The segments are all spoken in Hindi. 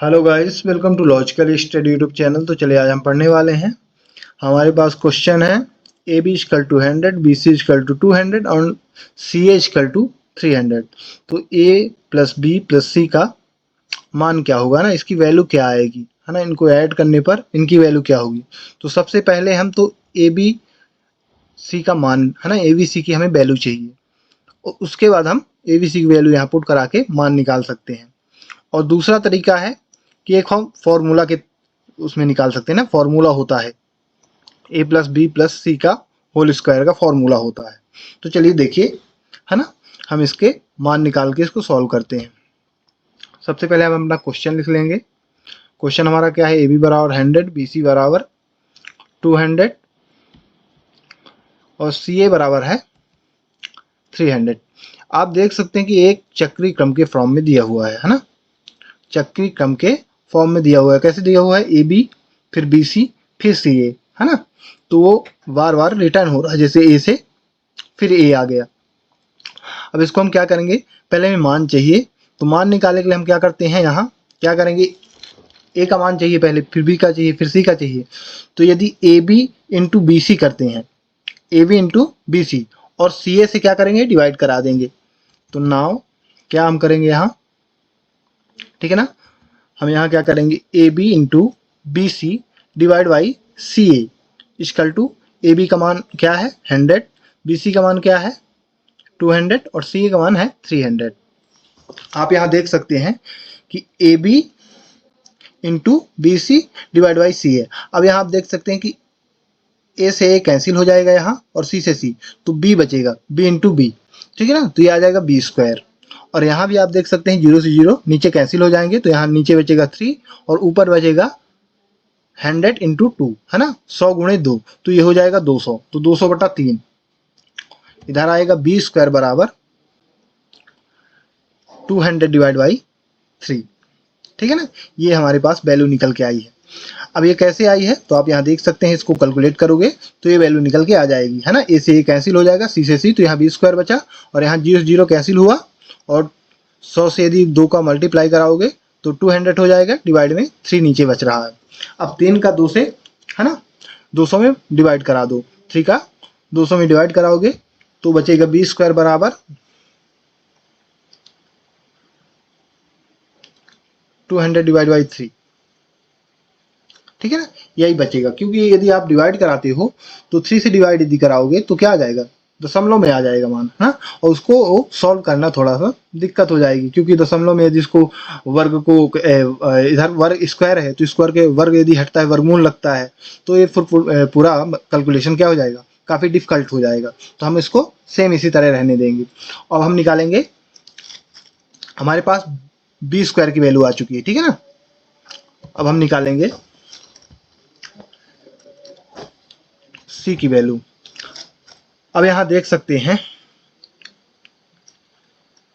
Hello guys, welcome to logical study YouTube channel. तो चलिए आज हम पढ़ने वाले हैं। हमारे पास क्वेश्चन है A B equal to 100, B C equal to 200 और सी ए इक्वल टू 300। तो A plus B plus C का मान क्या होगा ना, इसकी वैल्यू क्या आएगी, है ना। इनको ऐड करने पर इनकी वैल्यू क्या होगी। तो सबसे पहले हम तो ए बी सी का मान, है ना, ए बी सी की हमें वैल्यू चाहिए और उसके बाद हम ए बी सी की वैल्यू यहाँ पुट करा के मान निकाल सकते हैं। और दूसरा तरीका है कि एक हम फॉर्मूला के उसमें निकाल सकते हैं ना। फॉर्मूला होता है ए प्लस बी प्लस सी का होल स्क्वायर का फॉर्मूला होता है। तो चलिए देखिए, है ना, हम इसके मान निकाल के इसको सॉल्व करते हैं। सबसे पहले हम अपना क्वेश्चन लिख लेंगे। क्वेश्चन हमारा क्या है, ए बी बराबर 100, बी सी बराबर 200 और सी ए बराबर है 300। आप देख सकते हैं कि एक चक्रीय क्रम के फॉर्म में दिया हुआ है ना। चक्रीय क्रम के फॉर्म में दिया हुआ है। कैसे दिया हुआ है, ए बी फिर बी सी फिर सी ए, है ना। तो वो बार बार रिटर्न हो रहा है, जैसे ए से फिर ए आ गया। अब इसको हम क्या करेंगे, पहले हमें मान चाहिए। तो मान निकालने के लिए हम क्या करते हैं, यहाँ क्या करेंगे, ए का मान चाहिए पहले, फिर बी का चाहिए, फिर सी का चाहिए। तो यदि A B into B C करते हैं, A B into B C, और सी ए से क्या करेंगे, डिवाइड करा देंगे। तो नाउ क्या हम करेंगे यहाँ, ठीक है ना। हम यहाँ क्या करेंगे, A B into B C divide by C A equal to, A B का मान क्या है 100, बी सी का मान क्या है 200 और सी ए का मान है 300। आप यहाँ देख सकते हैं कि A B into B C divide by C A. अब यहाँ आप देख सकते हैं कि ए से ए कैंसिल हो जाएगा यहाँ, और सी से सी, तो बी बचेगा, बी इंटू बी, ठीक है ना। तो ये आ जाएगा बी स्क्वायर। और यहाँ भी आप देख सकते हैं 0 से 0 नीचे कैंसिल हो जाएंगे, तो यहाँ नीचे बचेगा 3 और ऊपर बचेगा 100 इंटू 2, है ना, 100 गुणे 2, तो ये हो जाएगा 200। तो 200 बटा 3 इधर आएगा, बी स्क्वायर बराबर 200 डिवाइड बाई 3, ठीक है ना। ये हमारे पास वैल्यू निकल के आई है। अब ये कैसे आई है, तो आप यहाँ देख सकते हैं, इसको कैलकुलेट करोगे तो ये वैल्यू निकल के आ जाएगी, है ना। ए से ए कैंसिल हो जाएगा, सी से सी, तो यहाँ बी स्क्वायर बचा और यहाँ 0 से 0 कैंसिल हुआ, और 100 से यदि 2 का मल्टीप्लाई कराओगे तो 200 हो जाएगा, डिवाइड में 3 नीचे बच रहा है। अब 3 का 2 से, है ना, 200 में डिवाइड करा दो, 3 का 200 में डिवाइड कराओगे तो बचेगा बी स्क्वायर बराबर 200 डिवाइड बाई 3, ठीक है ना। यही बचेगा, क्योंकि यदि आप डिवाइड कराते हो तो 3 से डिवाइड यदि कराओगे तो क्या आ जाएगा, दशमलव में आ जाएगा मान, है ना। और उसको सॉल्व करना थोड़ा सा दिक्कत हो जाएगी, क्योंकि दशमलव में यदि इसको वर्ग को इधर वर्ग स्क्वायर है तो स्क्वायर के वर्ग यदि हटता है, वर्गमूल लगता है, तो ये पूरा कैलकुलेशन क्या हो जाएगा, काफ़ी डिफिकल्ट हो जाएगा। तो हम इसको सेम इसी तरह रहने देंगे। अब हम निकालेंगे, हमारे पास बी स्क्वायर की वैल्यू आ चुकी है, ठीक है ना। अब हम निकालेंगे सी की वैल्यू। अब यहाँ देख सकते हैं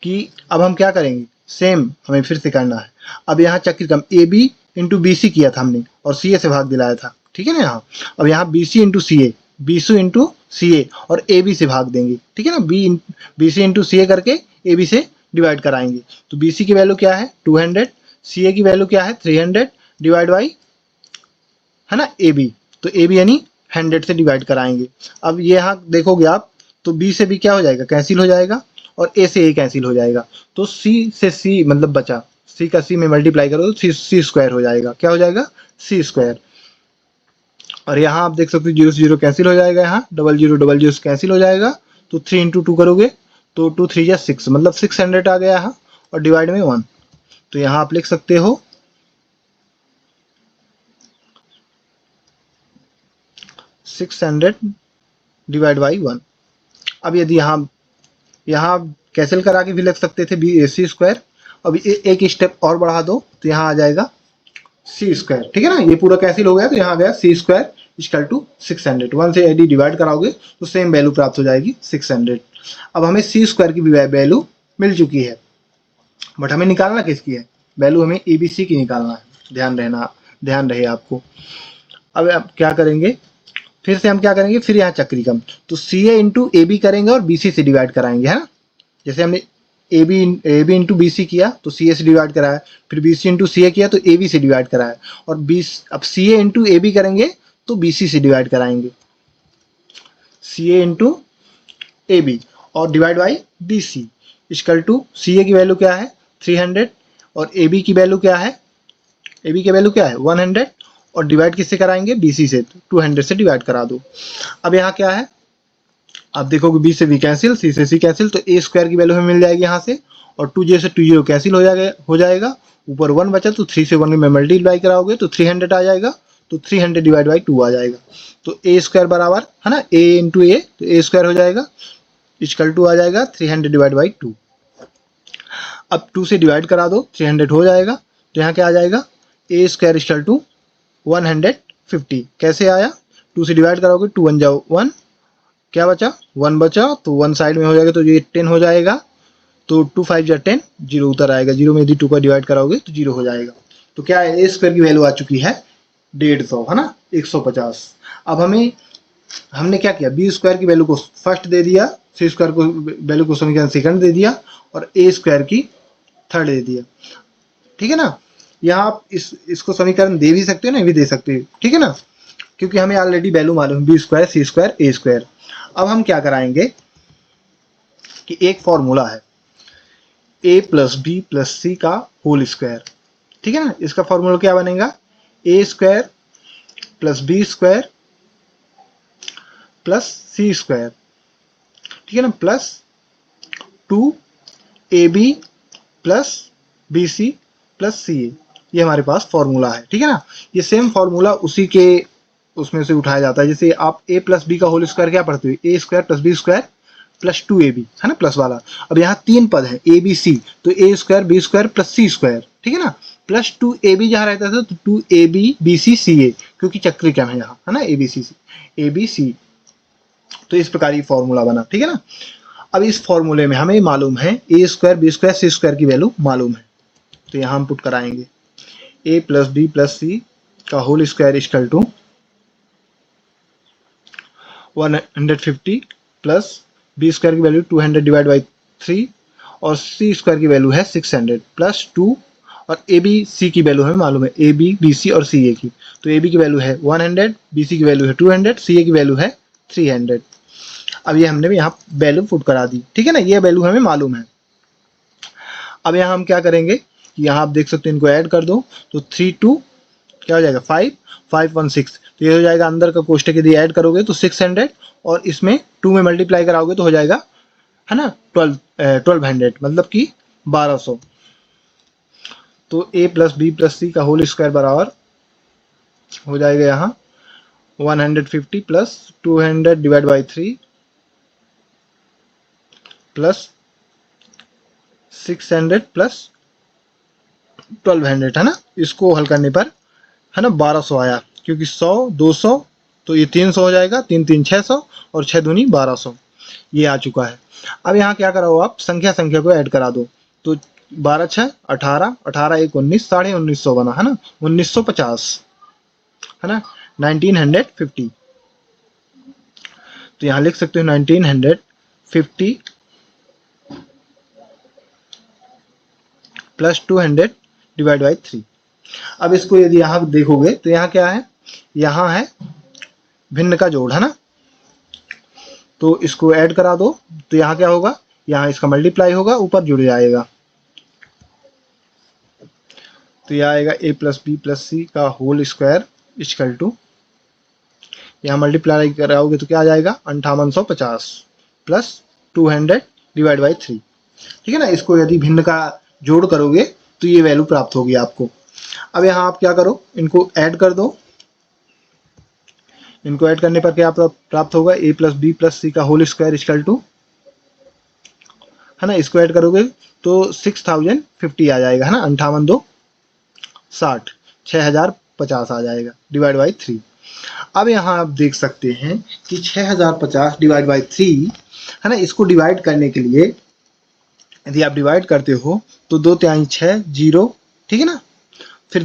कि अब हम क्या करेंगे, सेम हमें फिर से करना है। अब यहाँ चक्र क्रम A B into B C किया था हमने और सी ए से भाग दिलाया था, ठीक है ना। यहाँ अब यहाँ बी सी इंटू सी ए, बी सी इंटू सी ए और ए बी से भाग देंगे, ठीक है ना। बी सी इंटू सी ए करके ए बी से डिवाइड कराएंगे। तो बी सी की वैल्यू क्या है 200, सी ए की वैल्यू क्या है 300 डिवाइड बाई, है ना, ए बी। तो ए बी यानी 100 से डिवाइड कराएंगे। अब ये यहाँ देखोगे आप, तो बी से बी क्या हो जाएगा, कैंसिल हो जाएगा, और ए से ए कैंसिल हो जाएगा। तो सी से सी मतलब बचा, सी का सी में मल्टीप्लाई करो तो सी स्क्वायर हो जाएगा। क्या हो जाएगा, सी स्क्वायर। और यहाँ आप देख सकते हो 0 से 0 कैंसिल हो जाएगा, यहाँ डबल जीरो कैंसिल हो जाएगा। तो 3 इंटू 2 करोगे तो 2 3 या 6, मतलब 600 आ गया यहाँ, और डिवाइड में 1। तो यहाँ आप लिख सकते हो 600 डिवाइड बाई 1। अब यदि यहाँ कैंसिल करा के भी लिख सकते थे बी सी स्क्वायर। अब एक स्टेप और बढ़ा दो तो यहाँ आ जाएगा सी स्क्वायर, ठीक है ना। ये पूरा कैंसिल हो गया तो यहाँ आ गया सी स्क्वायर इक्वल टू 600। 1 से यदि डिवाइड कराओगे तो सेम वैल्यू प्राप्त हो जाएगी 600। अब हमें सी स्क्वायर की भी वैल्यू मिल चुकी है, बट हमें निकालना किसकी है, वैल्यू हमें ए बी सी की निकालना है। ध्यान रहे आपको। अब आप क्या करेंगे, फिर से हम क्या करेंगे, फिर यहाँ चक्रीय क्रम, तो सी ए इंटू ए बी करेंगे और बी सी से डिवाइड कराएंगे, है ना। जैसे हमने A B into B C किया तो सी ए से डिवाइड करा है, फिर बी सी इंटू सी ए किया तो ए बी से डिवाइड करा है, और अब सी ए इंटू ए बी करेंगे तो बी सी से डिवाइड कराएंगे, C A into A B और divide by B C equal to C A की वैल्यू क्या है 300 और ए बी की वैल्यू क्या है, ए बी की वैल्यू क्या है 100 और डिवाइड किससे कराएंगे बी सी से, 200 से डिवाइड करा दो। अब यहाँ क्या है, आप देखोगे बी से बी कैंसिल, सी से सी कैंसिल, तो ए स्क्वायर की वैल्यू हमें मिल जाएगी यहाँ से, और 2 से 2 0 कैंसिल हो जाएगा, ऊपर 1 बचा तो 3 से 1 में मल्टीप्लाई कराओगे तो 300 आ जाएगा, तो 300 डिवाइड बाई 2 आ जाएगा, तो ए स्क्वायर बराबर है ना ए इंटू ए, तो ए स्क्वायर हो जाएगा इक्वल टू आ जाएगा 300 डिवाइड बाई 2। अब 2 से डिवाइड करा दो 300 हो जाएगा, तो यहाँ क्या आ जाएगा ए स्क्वायर इक्वल टू 150। कैसे आया, 2 से डिवाइड कराओगे 2 1 जाओ 1, क्या बचा 1 बचा, तो 1 साइड में हो जाएगा तो ये 10 हो जाएगा, तो 2 5 जा 10, 0 उतर आएगा, 0 में यदि 2 का डिवाइड कराओगे तो 0 हो जाएगा। तो क्या है ए स्क्वायर की वैल्यू आ चुकी है 150 है ना 150। अब हमने क्या किया बी स्क्वायर की वैल्यू को फर्स्ट दे दिया, सी स्क्वायर को वैल्यू को समीकरण सेकंड दे दिया और ए स्क्वायर की थर्ड दे दिया, ठीक है ना। यहाँ आप इसको समीकरण दे भी सकते हो ना भी दे सकते हो, ठीक है ना, क्योंकि हमें ऑलरेडी वैल्यू मालूम है बी स्क्वायर सी स्क्वायर ए स्क्वायर। अब हम क्या कराएंगे कि एक फॉर्मूला है ए प्लस बी प्लस सी का होल स्क्वायर, ठीक है ना, इसका फॉर्मूला क्या बनेगा A square plus B square plus C square, ठीक है ना, plus 2ab plus B C plus C A, ये हमारे पास फॉर्मूला है, ठीक है ना। ये सेम फॉर्मूला उसी के उसमें से उठाया जाता है, जैसे आप ए प्लस बी का होल स्क्वायर क्या पढ़ते हो A square plus B square plus 2ab है ना प्लस वाला। अब यहाँ 3 पद है ए बी सी, तो ए square B square plus C square, ठीक है ना, प्लस 2ab जहाँ रहता था तो 2ab बी सी सी ए, क्योंकि चक्री क्या है यहाँ है ना ए बी सी, तो इस प्रकार ये फॉर्मूला बना, ठीक है ना। अब इस फॉर्मूले में हमें मालूम है A square B square C square की वैल्यू मालूम है, तो यहाँ हम पुट कराएंगे A plus B plus C का whole square equal to 150 plus B square की वैल्यू 200 डिवाइड बाई 3 और सी स्क्वायर की वैल्यू है 600 प्लस 2 और ए बी सी की वैल्यू हमें मालूम है ए बी बी सी और सी ए की, तो ए बी की वैल्यू है 100, बी सी की वैल्यू है 200, सी ए की वैल्यू है 300। अब ये हमने यहाँ वैल्यू पुट करा दी, ठीक है ना, ये वैल्यू हमें मालूम है। अब यहाँ हम क्या करेंगे, यहाँ आप देख सकते हो इनको ऐड कर दो तो 3 2 क्या हो जाएगा 5 5 1 6, तो ये हो जाएगा अंदर का कोष्टक यदि ऐड करोगे तो 600 और इसमें 2 में मल्टीप्लाई कराओगे तो हो जाएगा है ना 1200 मतलब कि 1200। तो A plus B plus C का होल स्क्वायर बराबर हो जाएगा यहाँ 150 plus 200 divide by 3 plus 600 plus 1200 है ना, इसको हल करने पर है ना 1200 आया, क्योंकि 100 200 तो ये 300 हो जाएगा, 3 3 600 और 6 दूनी 1200, ये आ चुका है। अब यहाँ क्या कराओ आप संख्या को ऐड करा दो, तो 12 6 18 18 1 19 1950 बना है ना 1950 है ना 1950, तो यहाँ लिख सकते हो 1950 प्लस 200 डिवाइड बाई 3। अब इसको यदि यहाँ देखोगे तो यहाँ क्या है, यहाँ है भिन्न का जोड़ है ना, तो इसको ऐड करा दो तो यहाँ क्या होगा, यहाँ इसका मल्टीप्लाई होगा ऊपर जुड़ जाएगा, तो यह आएगा ए प्लस बी प्लस सी का होल स्क्वायर इक्वल टू, यहाँ मल्टीप्लाई कराओगे तो क्या आ जाएगा 5850 प्लस 200 डिवाइड बाई 3, ठीक है ना। इसको यदि भिन्न का जोड़ करोगे तो ये वैल्यू प्राप्त होगी आपको। अब यहाँ आप क्या करो इनको ऐड कर दो, इनको ऐड करने पर क्या प्राप्त होगा ए प्लस बी प्लस सी का होल स्क्वायर इक्वल टू है ना, इसको ऐड करोगे तो 6050 आ जाएगा है ना 58 2 60 6050 आ जाएगा डिवाइड बाई 3। अब यहाँ आप देख सकते हैं कि 6050 डिवाइड बाई 3 है ना, इसको डिवाइड करने के लिए यदि आप डिवाइड करते हो तो 2 3 6 0, ठीक है ना, फिर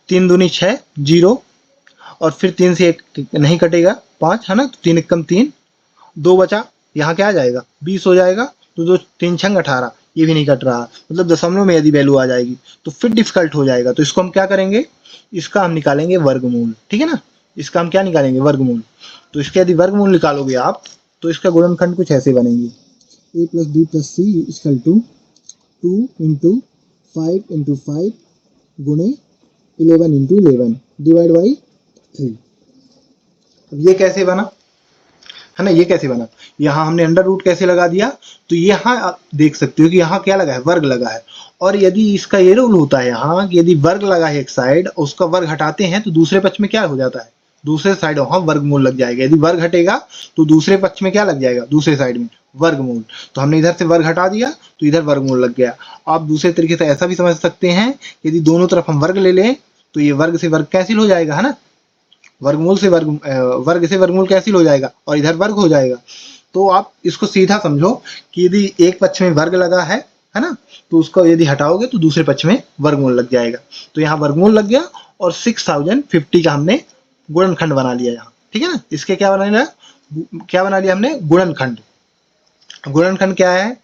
3 दूनी 6 0 और फिर 3 से 1 नहीं कटेगा 5 है ना, तो 3 1 3 2 बचा, यहाँ क्या आ जाएगा 20 हो जाएगा, तो जो 3 छंग 18, ये भी नहीं कट रहा, मतलब दशमलव में यदि वैल्यू आ जाएगी तो फिर डिफिकल्ट हो जाएगा। तो इसको हम क्या करेंगे, इसका हम निकालेंगे वर्गमूल, ठीक है ना। इसका हम क्या निकालेंगे, वर्गमूल। तो इसके यदि वर्गमूल निकालोगे आप तो इसका गुणनखंड कुछ ऐसे बनेंगे, a plus B plus C equal to 2 into 5 into 5 गुणे 11 इंटू 11 डिवाइड बाई 3। अब ये कैसे बना, है ना, ये कैसे बना, यहाँ हमने अंडर रूट कैसे लगा दिया, तो यहाँ आप देख सकते हो कि यहाँ क्या लगा है, वर्ग लगा है। और यदि इसका ये रूल होता है यहाँ कि यदि वर्ग लगा है एक साइड, उसका वर्ग हटाते हैं तो दूसरे पक्ष में क्या हो जाता है, दूसरे साइड वहां वर्गमूल लग जाएगा। यदि वर्ग हटेगा तो दूसरे पक्ष में क्या लग जाएगा, दूसरे साइड में वर्गमूल। तो हमने इधर से वर्ग हटा दिया तो इधर वर्गमूल लग गया। आप दूसरे तरीके से ऐसा भी समझ सकते हैं, यदि दोनों तरफ हम वर्ग ले लें तो ये वर्ग से वर्ग कैंसिल हो जाएगा, है ना, वर्गमूल से वर्ग से वर्गमूल कैंसिल हो जाएगा और इधर वर्ग हो जाएगा। तो आप इसको सीधा समझो कि यदि एक पक्ष में वर्ग लगा है ना, तो उसको यदि हटाओगे तो दूसरे पक्ष में वर्गमूल लग जाएगा। तो यहाँ वर्गमूल लग गया और 6050 का हमने गुणनखंड बना लिया यहाँ, ठीक है ना। इसके क्या बना लिया हमने, गुणनखंड। गुणनखंड क्या है,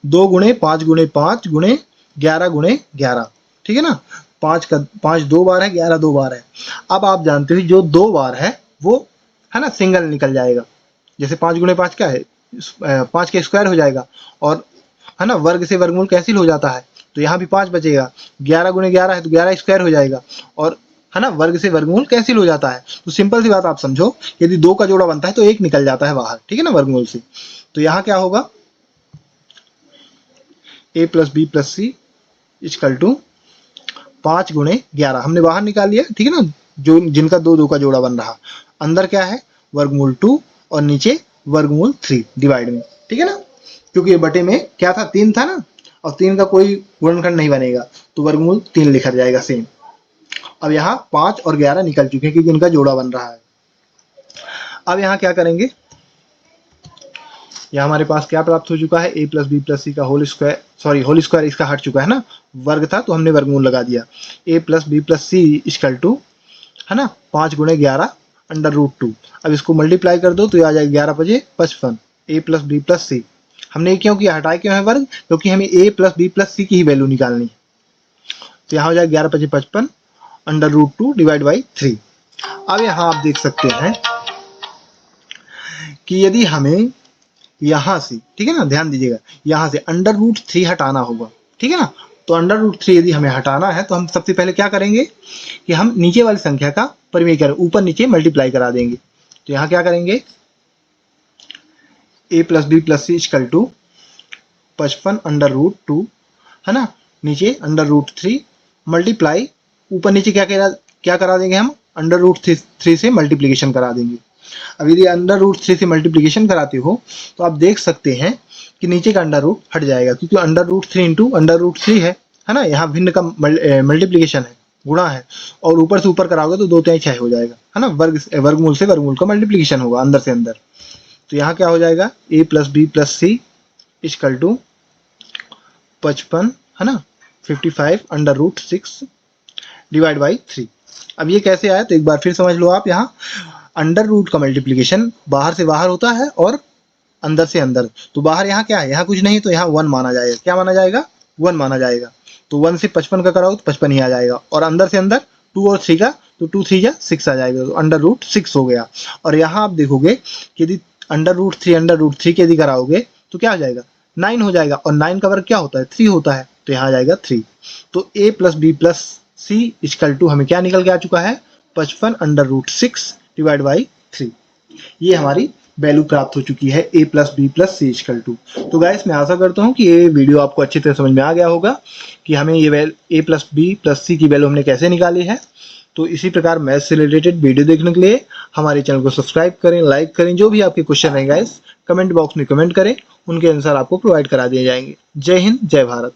2 गुणे 5 गुणे 5 गुणे 11 गुणे 11, ठीक है ना। 5 2 बार है, 11 2 बार है। अब आप जानते हो जो 2 बार है वो, है ना, सिंगल निकल जाएगा। जैसे 5 गुणे 5 क्या है, 5 के स्क्वायर हो जाएगा, और है ना, वर्ग से वर्गमूल कैंसिल हो जाता है, तो यहाँ भी 5 बचेगा। 11 गुणे 11 है तो 11 स्क्वायर हो जाएगा, और है ना, वर्ग से वर्गमूल कैंसिल हो जाता है। तो सिंपल सी बात आप समझो, यदि 2 का जोड़ा बनता है तो 1 निकल जाता है बाहर, ठीक है ना, वर्गमूल से। तो यहाँ क्या होगा, a plus B plus C equal to 5 गुणे 11 हमने बाहर निकाल लिया, ठीक है ना, जो जिनका 2 का जोड़ा बन रहा। अंदर क्या है, वर्गमूल 2 और नीचे वर्गमूल 3 डिवाइड में, ठीक है ना, क्योंकि ये बटे में क्या था, 3 था ना, और 3 का कोई गुणनखंड नहीं बनेगा तो वर्गमूल 3 लिखा जाएगा सेम। अब यहाँ 5 और 11 निकल चुके हैं क्योंकि इनका जोड़ा बन रहा है। अब यहाँ क्या करेंगे, यहाँ हमारे पास क्या प्राप्त हो चुका है, a plus B plus C का होल स्क्वायर इसका हट चुका है ना, वर्ग था तो हमने वर्गमूल लगा दिया। a plus B plus C equal to, है ना, 5 गुणे 11 अंडर रूट 2। अब इसको मल्टीप्लाई कर दो तो ये आ जाएगा 11 5 55 a प्लस बी प्लस सी। हमने क्यों किया, हटाए क्यों है वर्ग, क्योंकि हमें a प्लस बी प्लस सी की ही वैल्यू निकालनी है। तो यहाँ हो जाएगा 11 5 55 अंडर रूट 2 डिवाइड बाई 3। अब यहाँ आप देख सकते हैं कि यदि हमें यहाँ से, ठीक है ना, ध्यान दीजिएगा, यहाँ से अंडर रूट 3 हटाना होगा, ठीक है ना। तो अंडर रूट 3 यदि हमें हटाना है तो हम सबसे पहले क्या करेंगे कि हम नीचे वाली संख्या का परिमेय करें, ऊपर नीचे मल्टीप्लाई करा देंगे। तो यहाँ क्या करेंगे, a plus B plus C equal to 55 under root 2, है ना, नीचे अंडर रूट 3 मल्टीप्लाई, ऊपर नीचे क्या करा देंगे हम, अंडर रूट 3 से मल्टीप्लीकेशन करा देंगे। अब यदि अंडर रूट 3 से मल्टीप्लीकेशन कराते हो तो आप देख सकते हैं कि नीचे का अंडर रूट हट जाएगा, क्योंकि under root 3 into under root 3 है ना, यहाँ भिन्न का मल्टीप्लीकेशन है, गुणा है, और ऊपर से ऊपर कराओगे तो 2 3 6 हो जाएगा, है ना, वर्गमूल से वर्गमूल का मल्टीप्लीकेशन होगा अंदर से अंदर। तो यहाँ क्या हो जाएगा, a plus B plus C equal to 55, है ना, 55 अंडर रूट 6 डिवाइड बाई 3। अब ये कैसे आया, तो एक बार फिर समझ लो आप, यहाँ अंडर रूट का मल्टीप्लीकेशन बाहर से बाहर होता है और अंदर से अंदर। तो बाहर यहाँ क्या है, यहाँ कुछ नहीं, तो यहाँ 1 माना जाएगा, क्या माना जाएगा, 1 माना जाएगा। तो 1 से 55 का कराओ तो 55 ही आ जाएगा, और अंदर से अंदर 2 और 3 का, तो 2 3 जा 6 आ जाएगा, तो अंडर रूट 6 हो गया। और यहाँ आप देखोगे कि यदि अंडर रूट 3 के यदि कराओगे तो क्या हो जाएगा, 9 हो जाएगा, और 9 का वर्ग क्या होता है, 3 होता है, तो यहाँ आ जाएगा 3। तो a plus B plus C equal to हमें क्या निकल के आ चुका है, 55 अंडर रूट 6 डिवाइड बाई 3। ये हमारी वैल्यू प्राप्त हो चुकी है a plus B plus C equal to. तो गाइस मैं आशा करता हूँ कि ये वीडियो आपको अच्छी तरह समझ में आ गया होगा कि हमें ये a प्लस बी प्लस सी की वैल्यू हमने कैसे निकाली है। तो इसी प्रकार मैथ से रिलेटेड वीडियो देखने के लिए हमारे चैनल को सब्सक्राइब करें, लाइक करें, जो भी आपके क्वेश्चन है गाइस कमेंट बॉक्स में कमेंट करें, उनके आंसर आपको प्रोवाइड करा दिए जाएंगे। जय हिंद, जय भारत।